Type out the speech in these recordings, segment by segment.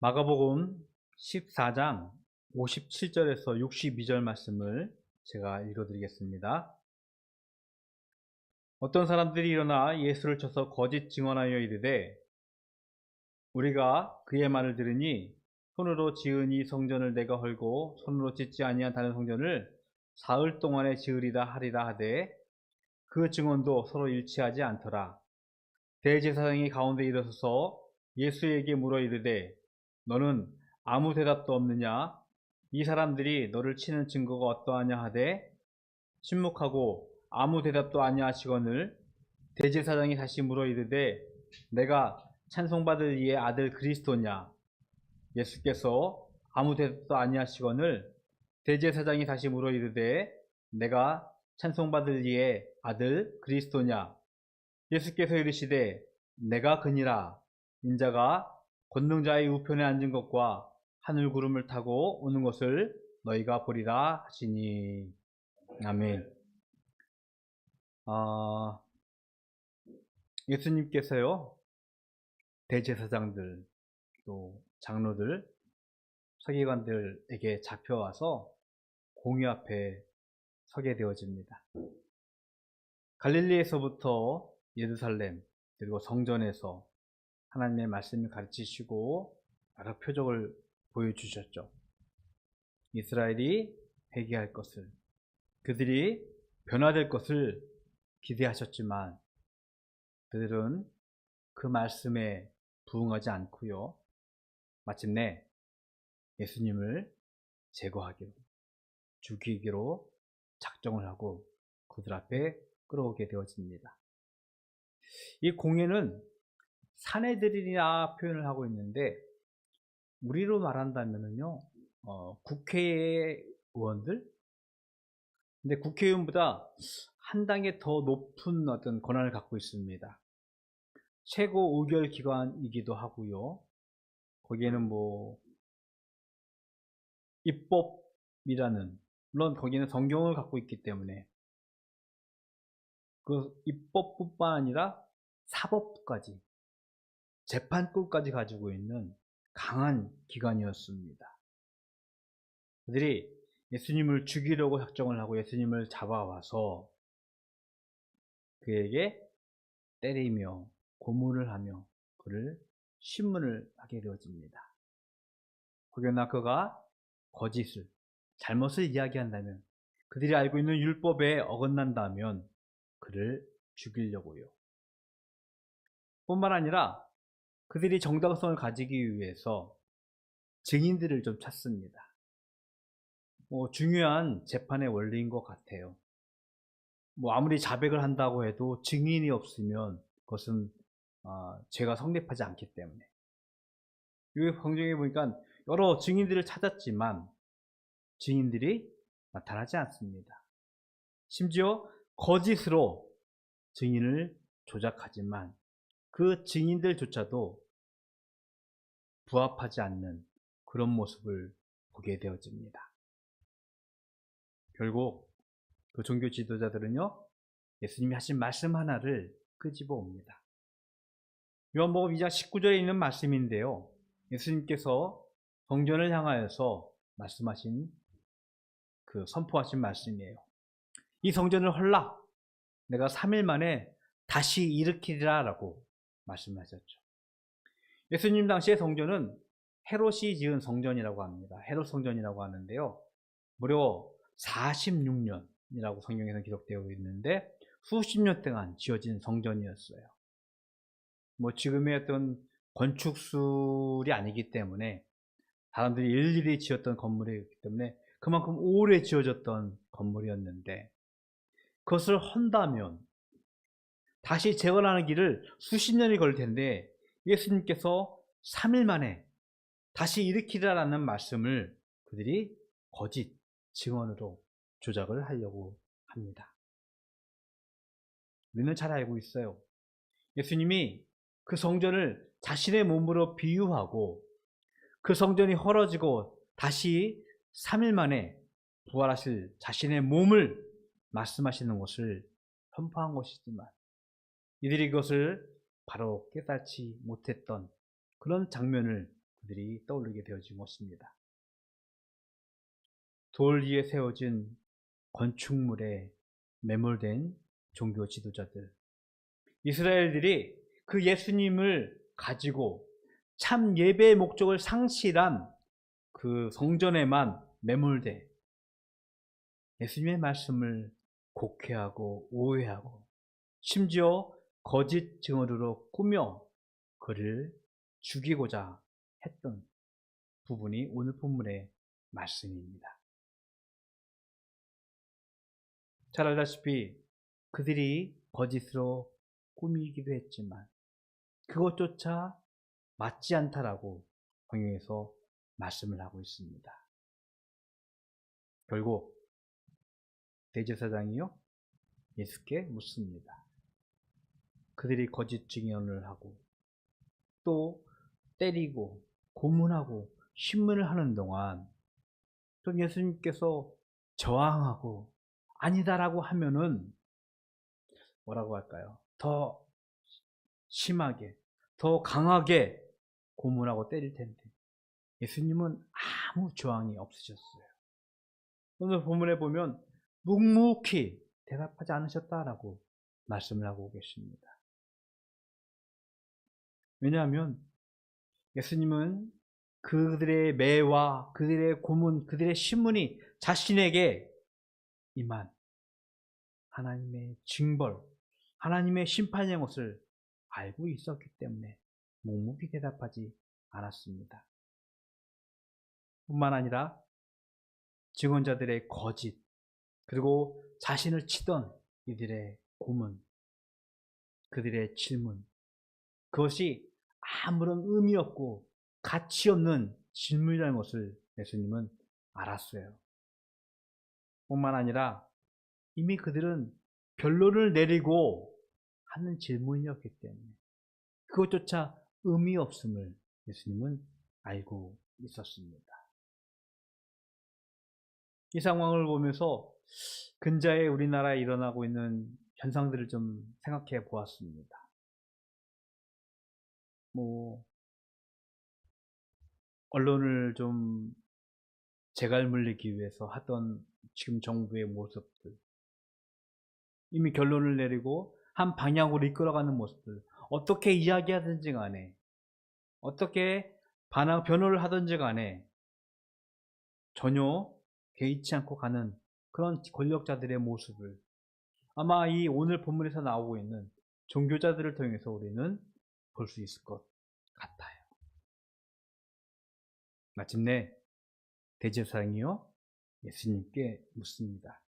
마가복음 14장 57절에서 62절 말씀을 제가 읽어드리겠습니다. 어떤 사람들이 일어나 예수를 쳐서 거짓 증언하여 이르되 우리가 그의 말을 들으니 손으로 지은 이 성전을 내가 헐고 손으로 짓지 아니한 다른 성전을 사흘 동안에 지으리라 하리라 하되 그 증언도 서로 일치하지 않더라. 대제사장이 가운데 일어서서 예수에게 물어 이르되 너는 아무 대답도 없느냐? 이 사람들이 너를 치는 증거가 어떠하냐 하되 침묵하고 아무 대답도 아니하시거늘 대제사장이 다시 물어 이르되 내가 찬송받을 이의 아들 그리스도냐? 예수께서 아무 대답도 아니하시거늘 대제사장이 다시 물어 이르되 내가 찬송받을 이의 아들 그리스도냐? 예수께서 이르시되 내가 그니라. 인자가 권능자의 우편에 앉은 것과 하늘 구름을 타고 오는 것을 너희가 보리라 하시니. 아멘. 예수님께서요 대제사장들 또 장로들 서기관들에게 잡혀와서 공의 앞에 서게 되어집니다. 갈릴리에서부터 예루살렘 그리고 성전에서 하나님의 말씀을 가르치시고 여러 표적을 보여주셨죠. 이스라엘이 회개할 것을, 그들이 변화될 것을 기대하셨지만 그들은 그 말씀에 부응하지 않고요, 마침내 예수님을 제거하기로, 죽이기로 작정을 하고 그들 앞에 끌어오게 되어집니다. 이 공예는 사내들이라 표현을 하고 있는데 우리로 말한다면요, 국회의원들, 근데 국회의원보다 한 단계 더 높은 어떤 권한을 갖고 있습니다. 최고 의결 기관이기도 하고요. 거기에는 뭐 입법이라는, 물론 거기는 성경을 갖고 있기 때문에 그 입법뿐만 아니라 사법까지, 재판권까지 가지고 있는 강한 기관이었습니다. 그들이 예수님을 죽이려고 작정을 하고 예수님을 잡아와서 그에게 때리며 고문을 하며 그를 신문을 하게 되어집니다. 혹여나 그가 거짓을, 잘못을 이야기한다면, 그들이 알고 있는 율법에 어긋난다면 그를 죽이려고요. 뿐만 아니라 그들이 정당성을 가지기 위해서 증인들을 좀 찾습니다. 중요한 재판의 원리인 것 같아요. 아무리 자백을 한다고 해도 증인이 없으면 그것은 죄가 성립하지 않기 때문에. 여기 성경에 보니까 여러 증인들을 찾았지만 증인들이 나타나지 않습니다. 심지어 거짓으로 증인을 조작하지만 그 증인들조차도 부합하지 않는 그런 모습을 보게 되어집니다. 결국 그 종교 지도자들은요, 예수님이 하신 말씀 하나를 끄집어 옵니다. 요한복음 2장 19절에 있는 말씀인데요, 예수님께서 성전을 향하여서 말씀하신, 선포하신 말씀이에요. 이 성전을 헐라, 내가 3일 만에 다시 일으키리라 라고 말씀하셨죠. 예수님 당시의 성전은 헤롯이 지은 성전이라고 합니다. 헤롯 성전이라고 하는데요, 무려 46년이라고 성경에서 기록되어 있는데 수십 년 동안 지어진 성전이었어요. 지금의 어떤 건축술이 아니기 때문에, 사람들이 일일이 지었던 건물이기 때문에 그만큼 오래 지어졌던 건물이었는데, 그것을 헌다면 다시 재건하는 길을 수십 년이 걸릴 텐데 예수님께서 3일 만에 다시 일으키라라는 말씀을 그들이 거짓 증언으로 조작을 하려고 합니다. 우리는 잘 알고 있어요. 예수님이 그 성전을 자신의 몸으로 비유하고 그 성전이 헐어지고 다시 3일 만에 부활하실 자신의 몸을 말씀하시는 것을 선포한 것이지만 이들이 그것을 바로 깨닫지 못했던 그런 장면을 그들이 떠올리게 되어진 것입니다. 돌 위에 세워진 건축물에 매몰된 종교 지도자들, 이스라엘들이 그 예수님을 가지고 참 예배의 목적을 상실한 그 성전에만 매몰돼 예수님의 말씀을 곡해하고 오해하고 심지어 거짓 증언으로 꾸며 그를 죽이고자 했던 부분이 오늘 본문의 말씀입니다. 잘 알다시피 그들이 거짓으로 꾸미기도 했지만 그것조차 맞지 않다라고 성경에서 말씀을 하고 있습니다. 결국 대제사장이요 예수께 묻습니다. 그들이 거짓 증언을 하고 또 때리고 고문하고 신문을 하는 동안 또 예수님께서 저항하고 아니다라고 하면은 뭐라고 할까요? 더 심하게, 더 강하게 고문하고 때릴 텐데 예수님은 아무 저항이 없으셨어요. 오늘 본문에 보면 묵묵히 대답하지 않으셨다라고 말씀을 하고 계십니다. 왜냐하면 예수님은 그들의 매와 그들의 고문, 그들의 신문이 자신에게 임한 하나님의 징벌, 하나님의 심판의 것을 알고 있었기 때문에 묵묵히 대답하지 않았습니다. 뿐만 아니라 증언자들의 거짓, 그리고 자신을 치던 이들의 고문, 그들의 질문, 그것이 아무런 의미 없고 가치 없는 질문이라는 것을 예수님은 알았어요. 뿐만 아니라 이미 그들은 결론을 내리고 하는 질문이었기 때문에 그것조차 의미 없음을 예수님은 알고 있었습니다. 이 상황을 보면서 근자에 우리나라에 일어나고 있는 현상들을 좀 생각해 보았습니다. 언론을 좀 재갈물리기 위해서 하던 지금 정부의 모습들, 이미 결론을 내리고 한 방향으로 이끌어가는 모습들, 어떻게 이야기하든지 간에 어떻게 변호를 하든지 간에 전혀 개의치 않고 가는 그런 권력자들의 모습을 아마 이 오늘 본문에서 나오고 있는 종교자들을 통해서 우리는 볼 수 있을 것 같아요. 마침내 대제사장이요 예수님께 묻습니다.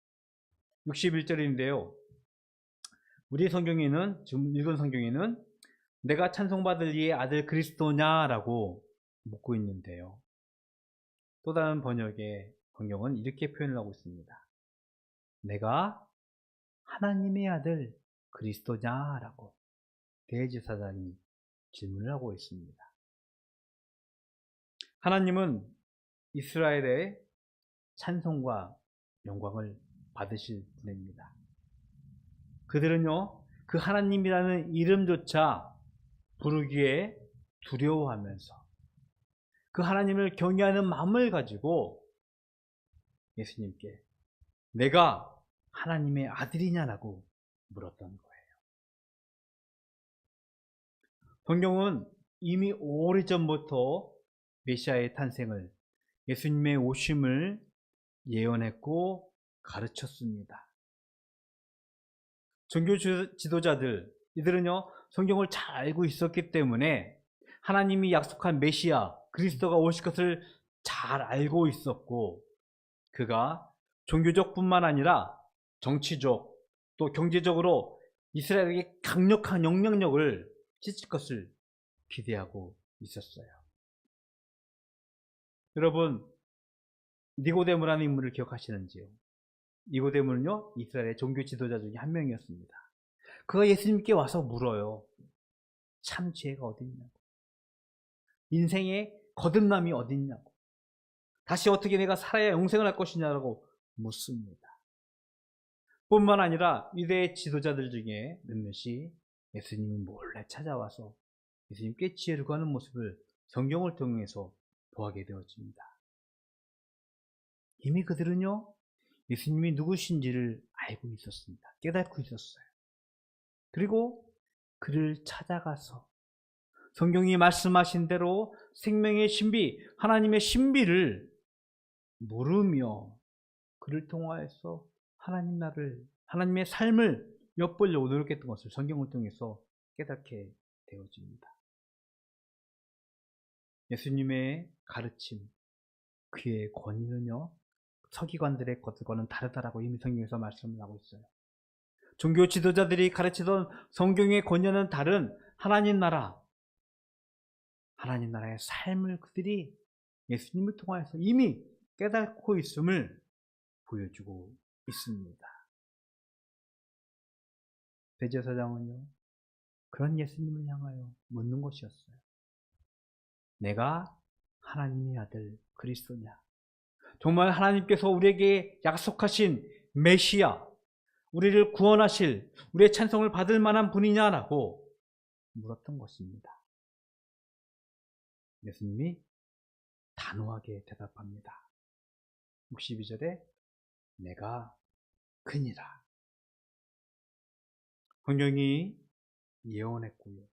61절인데요. 우리 성경에는, 지금 읽은 성경에는 내가 찬송받을 이의 아들 그리스도냐라고 묻고 있는데요. 또 다른 번역의 성경은 이렇게 표현을 하고 있습니다. 내가 하나님의 아들 그리스도냐라고 대제사장이 질문을 하고 있습니다. 하나님은 이스라엘의 찬송과 영광을 받으실 분입니다. 그들은요, 그 하나님이라는 이름조차 부르기에 두려워하면서 그 하나님을 경외하는 마음을 가지고 예수님께 내가 하나님의 아들이냐라고 물었던 거예요. 성경은 이미 오래전부터 메시아의 탄생을, 예수님의 오심을 예언했고 가르쳤습니다. 종교 지도자들, 이들은요 성경을 잘 알고 있었기 때문에 하나님이 약속한 메시아 그리스도가 오실 것을 잘 알고 있었고, 그가 종교적 뿐만 아니라 정치적 또 경제적으로 이스라엘에게 강력한 영향력을 끼칠 것을 기대하고 있었어요. 여러분, 니고데모라는 인물을 기억하시는지요? 니고데모는요 이스라엘의 종교 지도자 중에 한 명이었습니다. 그가 예수님께 와서 물어요. 참 지혜가 어디 있냐고, 인생의 거듭남이 어디 있냐고, 다시 어떻게 내가 살아야 영생을 할 것이냐고 묻습니다. 뿐만 아니라 유대의 지도자들 중에 몇몇이 예수님을 몰래 찾아와서 예수님께 지혜를 구하는 모습을 성경을 통해서 보게 되어집니다. 이미 그들은요, 예수님이 누구신지를 알고 있었습니다. 깨닫고 있었어요. 그리고 그를 찾아가서 성경이 말씀하신 대로 생명의 신비, 하나님의 신비를 물으며 그를 통하여서 하나님의 삶을 엿보려고 노력했던 것을 성경을 통해서 깨닫게 되어집니다. 예수님의 가르침, 그의 권위는요, 서기관들의 것과는 다르다라고 이미 성경에서 말씀을 하고 있어요. 종교 지도자들이 가르치던 성경의 권위는 다른 하나님 나라의 삶을 그들이 예수님을 통하여서 이미 깨닫고 있음을 보여주고 있습니다. 대제사장은요, 그런 예수님을 향하여 묻는 것이었어요. 내가 하나님의 아들 그리스도냐? 정말 하나님께서 우리에게 약속하신 메시아, 우리를 구원하실, 우리의 찬송을 받을 만한 분이냐라고 물었던 것입니다. 예수님이 단호하게 대답합니다. 62절에 내가 그니라. 성경이 예언했고요.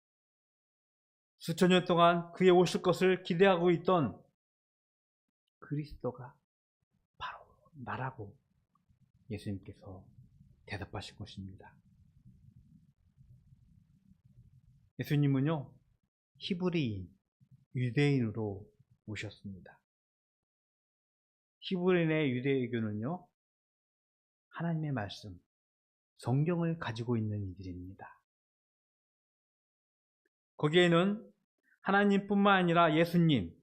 수천 년 동안 그의 오실 것을 기대하고 있던 그리스도가 바로 나라고 예수님께서 대답하실 것입니다. 예수님은요, 히브리인, 유대인으로 오셨습니다. 히브리인의 유대교는요, 하나님의 말씀, 성경을 가지고 있는 이들입니다. 거기에는 하나님뿐만 아니라 예수님,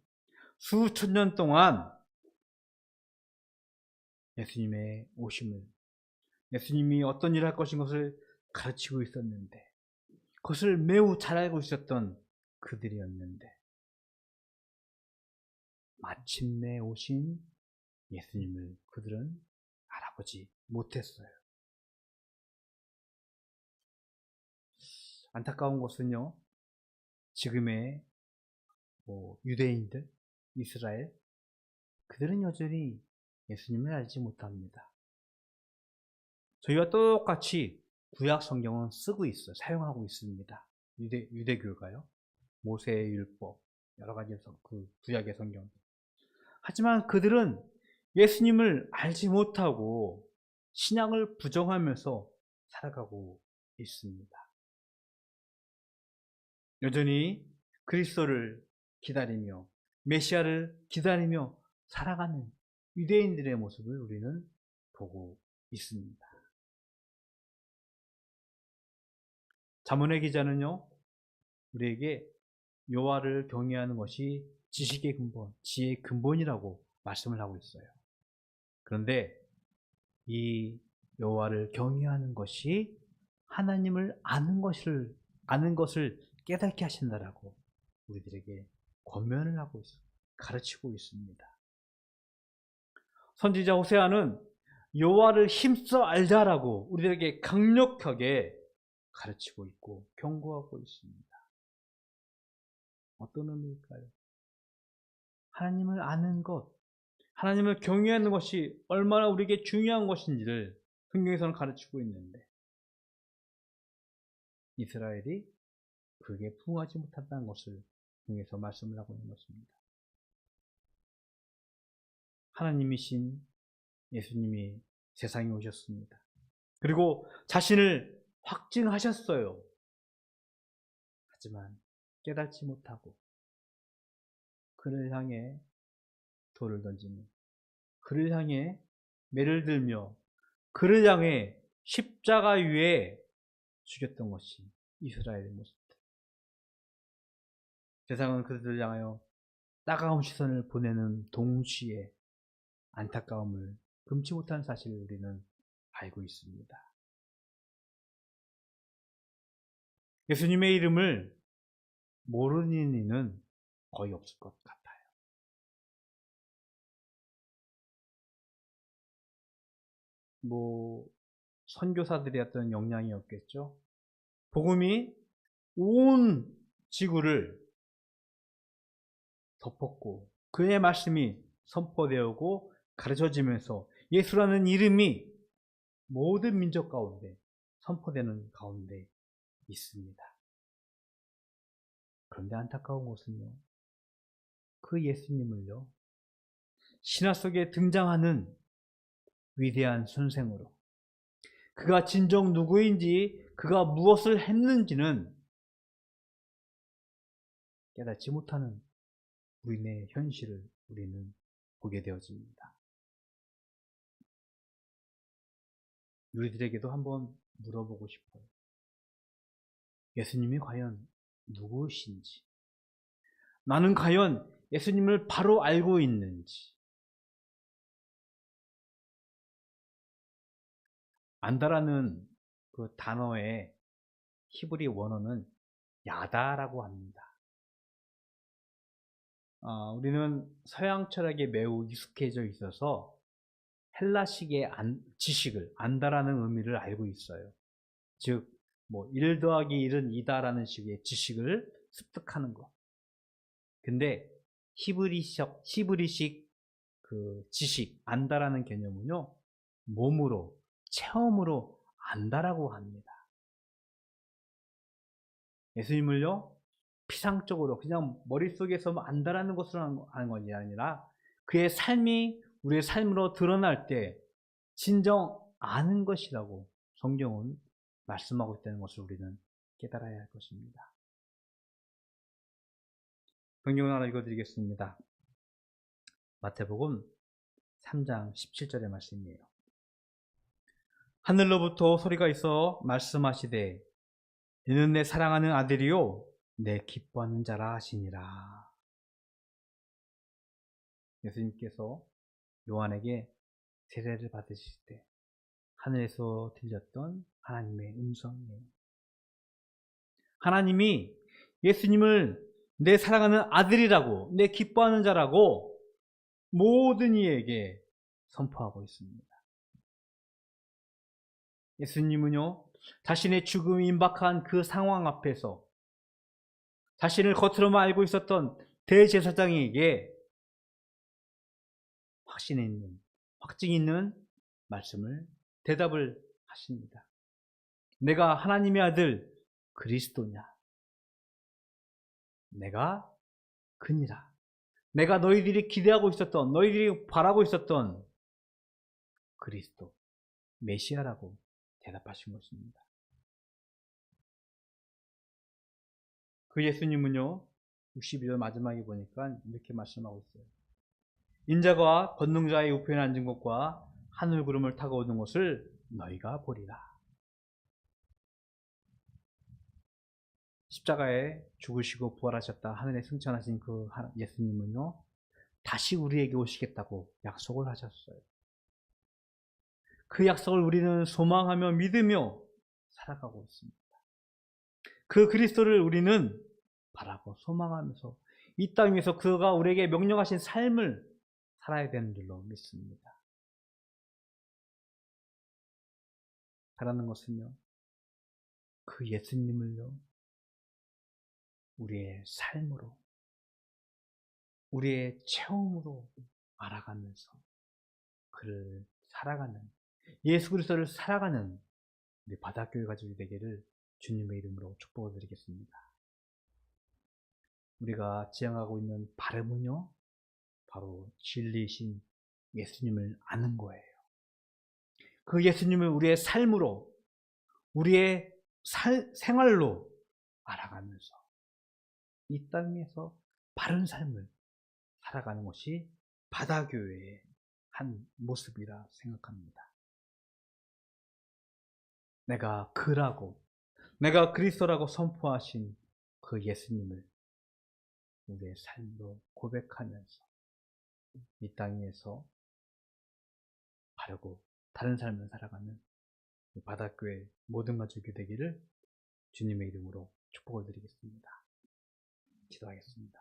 수천 년 동안 예수님의 오심을, 예수님이 어떤 일을 할 것인 것을 가르치고 있었는데, 그것을 매우 잘 알고 있었던 그들이었는데, 마침내 오신 예수님을 그들은 알아보지 못했어요. 안타까운 것은요, 지금의 유대인들, 이스라엘, 그들은 여전히 예수님을 알지 못합니다. 저희와 똑같이 구약 성경은 쓰고 있어요. 사용하고 있습니다. 유대교가요. 모세의 율법, 여러 가지 그 구약의 성경. 하지만 그들은 예수님을 알지 못하고 신약을 부정하면서 살아가고 있습니다. 여전히 그리스도를 기다리며 메시아를 기다리며 살아가는 유대인들의 모습을 우리는 보고 있습니다. 잠언의 기자는요, 우리에게 여호와를 경외하는 것이 지식의 근본, 지혜의 근본이라고 말씀을 하고 있어요. 그런데 이 여호와를 경외하는 것이 하나님을 아는 것을 깨닫게 하신다라고 우리들에게 권면을 하고 있습니다. 가르치고 있습니다. 선지자 호세아는 여호와를 힘써 알자라고 우리들에게 강력하게 가르치고 있고 경고하고 있습니다. 어떤 의미일까요? 하나님을 아는 것, 하나님을 경외하는 것이 얼마나 우리에게 중요한 것인지를 성경에서는 가르치고 있는데 이스라엘이 그게 부응하지 못한다는 것을 통해서 말씀을 하고 있는 것입니다. 하나님이신 예수님이 세상에 오셨습니다. 그리고 자신을 확증하셨어요. 하지만 깨닫지 못하고 그를 향해 돌을 던지며 그를 향해 매를 들며 그를 향해 십자가 위에 죽였던 것이 이스라엘의 모습입니다. 세상은 그들을 향하여 따가운 시선을 보내는 동시에 안타까움을 금치 못하는 사실을 우리는 알고 있습니다. 예수님의 이름을 모르는 이는 거의 없을 것 같아요. 선교사들이었던 영향이었겠죠. 복음이 온 지구를 덮었고 그의 말씀이 선포되고 가르쳐지면서 예수라는 이름이 모든 민족 가운데 선포되는 가운데 있습니다. 그런데 안타까운 것은요, 그 예수님을요, 신화 속에 등장하는 위대한 선생으로, 그가 진정 누구인지, 그가 무엇을 했는지는 깨닫지 못하는 우리네 현실을 우리는 보게 되어집니다. 우리들에게도 한번 물어보고 싶어요. 예수님이 과연 누구신지, 나는 과연 예수님을 바로 알고 있는지. 안다라는 그 단어의 히브리 원어는 야다라고 합니다. 우리는 서양 철학에 매우 익숙해져 있어서 헬라식의 지식을 안다라는 의미를 알고 있어요. 즉, 1 더하기 1은 2다라는 식의 지식을 습득하는 것. 근데 히브리식 그 지식, 안다라는 개념은요, 몸으로, 체험으로 안다라고 합니다. 예수님을요, 피상적으로 그냥 머릿속에서만 안다라는 것을 하는 것이 아니라 그의 삶이 우리의 삶으로 드러날 때 진정 아는 것이라고 성경은 말씀하고 있다는 것을 우리는 깨달아야 할 것입니다. 성경을 하나 읽어드리겠습니다. 마태복음 3장 17절의 말씀이에요. 하늘로부터 소리가 있어 말씀하시되 이는 내 사랑하는 아들이요 내 기뻐하는 자라 하시니라. 예수님께서 요한에게 세례를 받으실 때 하늘에서 들렸던 하나님의 음성이에요. 하나님이 예수님을 내 사랑하는 아들이라고, 내 기뻐하는 자라고 모든 이에게 선포하고 있습니다. 예수님은요, 자신의 죽음이 임박한 그 상황 앞에서 자신을 겉으로만 알고 있었던 대제사장에게 확증 있는 말씀을, 대답을 하십니다. 내가 하나님의 아들 그리스도냐? 내가 그니라. 내가 너희들이 기대하고 있었던, 너희들이 바라고 있었던 그리스도, 메시아라고 대답하신 것입니다. 그 예수님은요, 62절 마지막에 보니까 이렇게 말씀하고 있어요. 인자가 권능자의 우편에 앉은 것과 하늘 구름을 타고 오는 것을 너희가 보리라. 십자가에 죽으시고 부활하셨다 하늘에 승천하신 그 예수님은요, 다시 우리에게 오시겠다고 약속을 하셨어요. 그 약속을 우리는 소망하며 믿으며 살아가고 있습니다. 그 그리스도를 우리는 바라고 소망하면서 이 땅에서 그가 우리에게 명령하신 삶을 살아야 되는 줄로 믿습니다. 바라는 것은요, 그 예수님을요, 우리의 삶으로, 우리의 체험으로 알아가면서 그를 살아가는, 예수 그리스도를 살아가는 우리 바닷교회 가족이 되기를 주님의 이름으로 축복을 드리겠습니다. 우리가 지향하고 있는 바람은요, 바로 진리이신 예수님을 아는 거예요. 그 예수님을 우리의 삶으로, 우리의 생활로 알아가면서 이 땅에서 바른 삶을 살아가는 것이 바다교회의 한 모습이라 생각합니다. 내가 그라고, 내가 그리스도라고 선포하신 그 예수님을 우리의 삶으로 고백하면서 이 땅에서 바르고 다른 삶을 살아가는 바닷교회 모든 가족이 되기를 주님의 이름으로 축복을 드리겠습니다. 기도하겠습니다.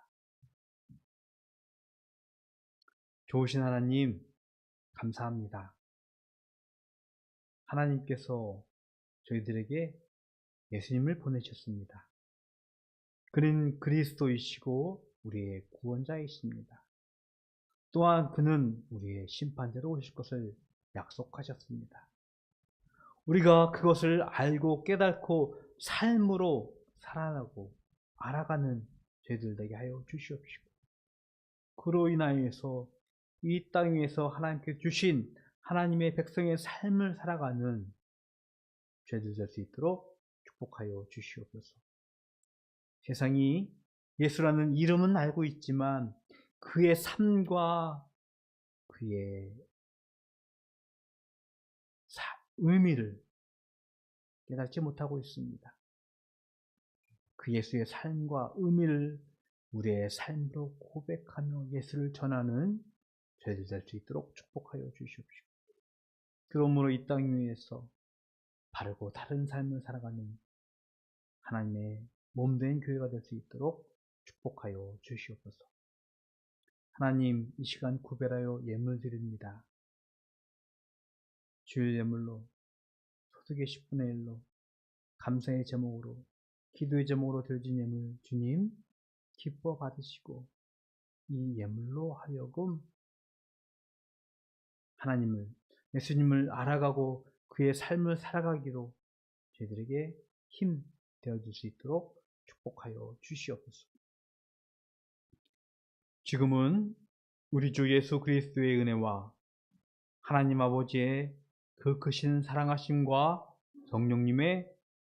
좋으신 하나님, 감사합니다. 하나님께서 저희들에게 예수님을 보내셨습니다. 그는 그리스도이시고 우리의 구원자이십니다. 또한 그는 우리의 심판대로 오실 것을 약속하셨습니다. 우리가 그것을 알고 깨닫고 삶으로 살아가고 알아가는 죄들 되게 하여 주시옵시고, 그로 인하여서 이 땅 위에서 하나님께 주신 하나님의 백성의 삶을 살아가는 죄들 될 수 있도록 축복하여 주시옵소서. 세상이 예수라는 이름은 알고 있지만 그의 삶과 그의 의미를 깨닫지 못하고 있습니다. 그 예수의 삶과 의미를 우리의 삶으로 고백하며 예수를 전하는 죄들 될 수 있도록 축복하여 주시옵시고, 그러므로 이 땅 위에서 바르고 다른 삶을 살아가는 하나님의 몸된 교회가 될 수 있도록 축복하여 주시옵소서. 하나님, 이 시간 구별하여 예물 드립니다. 주일 예물로, 소득의 10분의 1로, 감사의 제목으로, 기도의 제목으로 드려진 예물 주님 기뻐 받으시고, 이 예물로 하여금 하나님을, 예수님을 알아가고 그의 삶을 살아가기로 저희들에게 힘 되어줄 수 있도록 축복하여 주시옵소서. 지금은 우리 주 예수 그리스도의 은혜와 하나님 아버지의 그 크신 사랑하심과 성령님의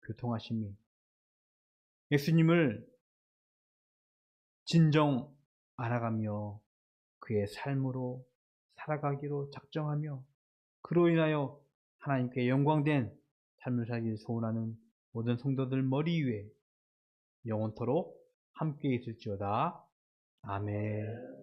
교통하심이 예수님을 진정 알아가며 그의 삶으로 살아가기로 작정하며 그로 인하여 하나님께 영광된 삶을 살기를 소원하는 모든 성도들 머리 위에 영원토록 함께 있을지어다. 아멘.